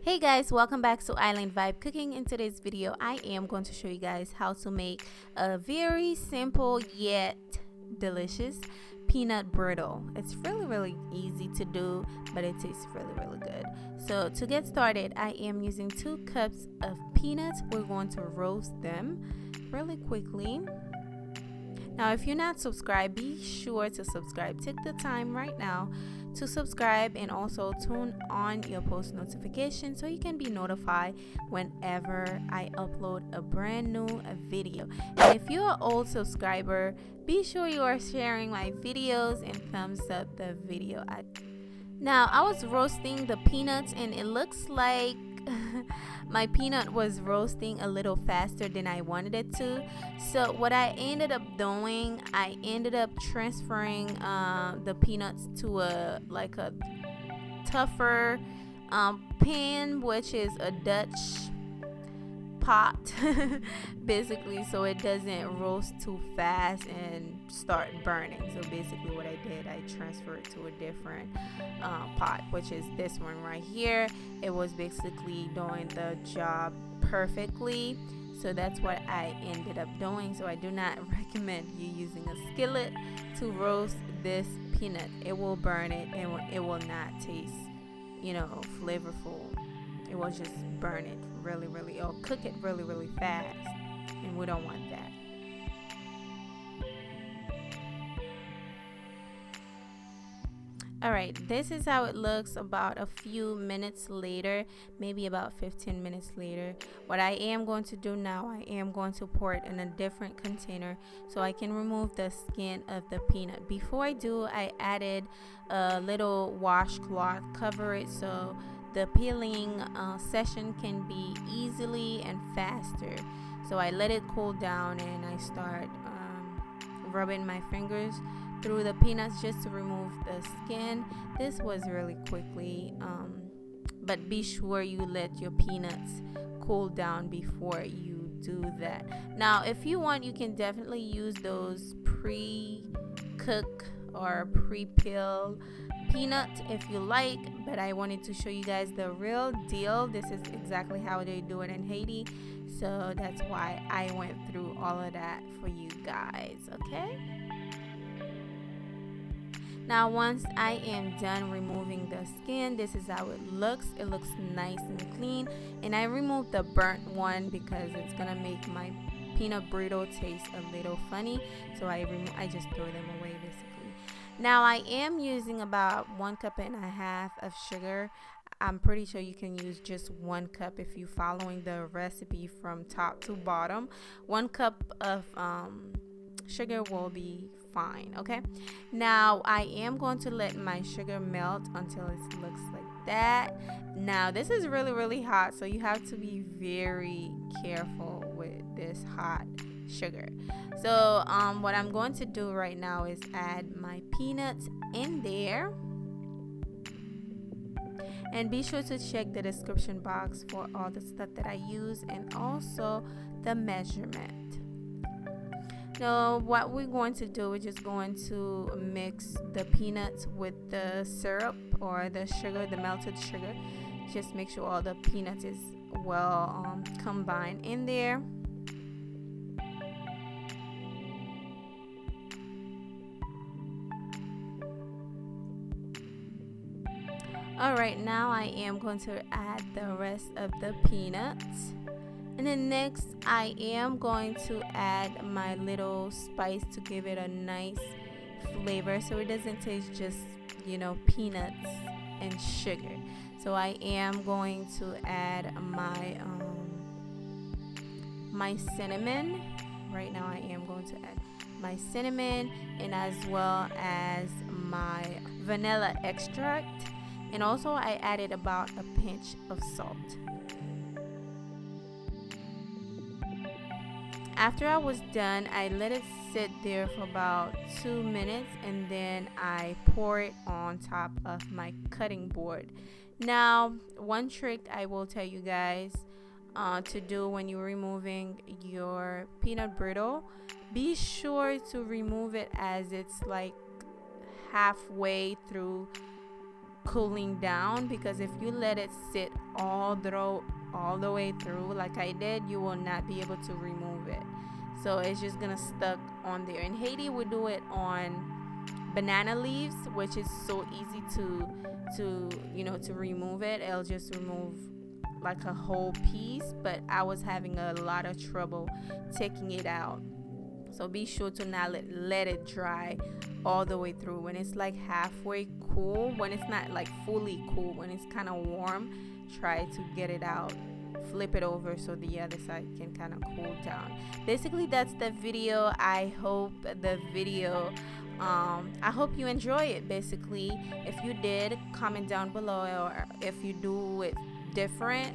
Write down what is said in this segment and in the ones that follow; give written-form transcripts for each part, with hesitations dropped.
Hey guys, welcome back to Island Vibe Cooking. In today's video, I am going to show you guys how to make a very simple yet delicious peanut brittle. It's really easy to do, but it tastes really good. So to get started, I am using 2 cups of peanuts. We're going to roast them really quickly. Now, if you're not subscribed, be sure to subscribe. Take the time right now to subscribe and also turn on your post notifications so you can be notified whenever I upload a brand new video. And if you're an old subscriber, be sure you are sharing my videos and thumbs up the video. Now, I was roasting the peanuts and it looks like my peanut was roasting a little faster than I wanted it to. So what I ended up doing, I ended up transferring the peanuts to a tougher pan, which is a Dutch pot basically, so it doesn't roast too fast and start burning. So basically what I did, I transferred it to a different pot, which is this one right here. It was basically doing the job perfectly, so that's what I ended up doing. So I do not recommend you using a skillet to roast this peanut. It will burn it and it will not taste, flavorful. It will just burn it really or cook it really fast, and we don't want that. Alright, this is how it looks about a few minutes later, maybe about 15 minutes later. What I am going to do now, I am going to pour it in a different container so I can remove the skin of the peanut. Before I do, I added a little washcloth, cover it so the peeling session can be easily and faster. So I let it cool down and I start rubbing my fingers through the peanuts just to remove the skin. This was really quickly, but be sure you let your peanuts cool down before you do that. Now, if you want, you can definitely use those pre-cook or pre-peel peanuts if you like, but I wanted to show you guys the real deal. This is exactly how they do it in Haiti, so that's why I went through all of that for you guys. Okay, now once I am done removing the skin, this is how it looks. It looks nice and clean, and I removed the burnt one because it's gonna make my peanut brittle taste a little funny, so I just throw them away basically. Now I am using about 1.5 cups of sugar. I'm pretty sure you can use just 1 cup if you're following the recipe from top to bottom. 1 cup of sugar will be fine. Okay, now I am going to let my sugar melt until it looks like that. Now this is really hot, so you have to be very careful with this hot sugar. So what I'm going to do right now is add my peanuts in there, and be sure to check the description box for all the stuff that I use and also the measurement. So what we're going to do, we're just going to mix the peanuts with the syrup or the sugar, the melted sugar. Just make sure all the peanuts is well combined in there. Alright, now I am going to add the rest of the peanuts. And then next, I am going to add my little spice to give it a nice flavor so it doesn't taste just, peanuts and sugar. So I am going to add my cinnamon. Right now I am going to add my cinnamon and as well as my vanilla extract. And also I added about a pinch of salt. After I was done, I let it sit there for about 2 minutes and then I pour it on top of my cutting board. Now, one trick I will tell you guys to do when you're removing your peanut brittle, be sure to remove it as it's like halfway through cooling down, because if you let it sit all the way through like I did, you will not be able to remove it. So it's just gonna stuck on there. In Haiti, we do it on banana leaves, which is so easy to remove it. It'll just remove like a whole piece, but I was having a lot of trouble taking it out. So be sure to not let it dry all the way through. When it's like halfway cool, when it's not like fully cool, when it's kind of warm, try to get it out. Flip it over so the other side can kind of cool down. Basically, that's the video. I hope you enjoy it. Basically, if you did, comment down below, or if you do it different,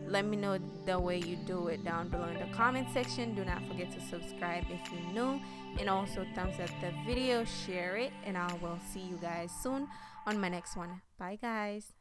let me know the way you do it down below in the comment section. Do not forget to subscribe if you're new, and also thumbs up the video, share it, and I will see you guys soon on my next one. Bye guys.